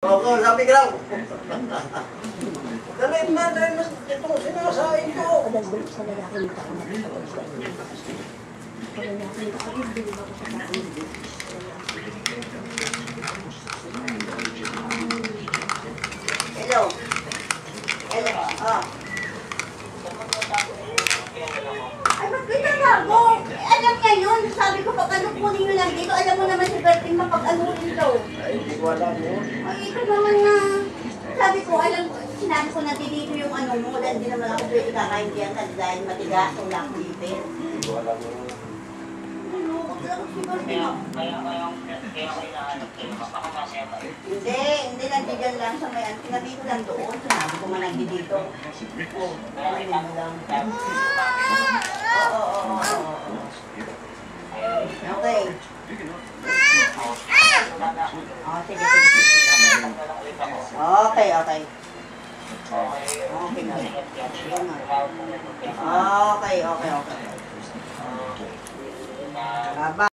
Oo, sabi ka lang. Dalhin na. Ito, sinasahin ko. Kadagdag sa lalaki nito ako nakapagod. Sa lalaki nito ako, hindi ako sa kapatid. Hello. Hello. Ah. Ay, ba't pinatago? Alam niya yun. Sabi ko, pag ano kunin nyo lang dito, alam mo naman si Bertin mapag-anuhin daw. Ay, hindi ko alam yun. Ay, ito naman na. Sabi ko, sinabi ko na dito yung ano mo, dahil hindi naman ako pwede kakaindihan ka dahil matigas ang lakulipin. Hindi ko alam yun. Ano, lang si Bertin. Hindi nandiyan lang sa may antinabi ko lang doon. Sinabi ko man nandito. Oo. Okay. Oh, sige. Okay. Okay. Bye-bye.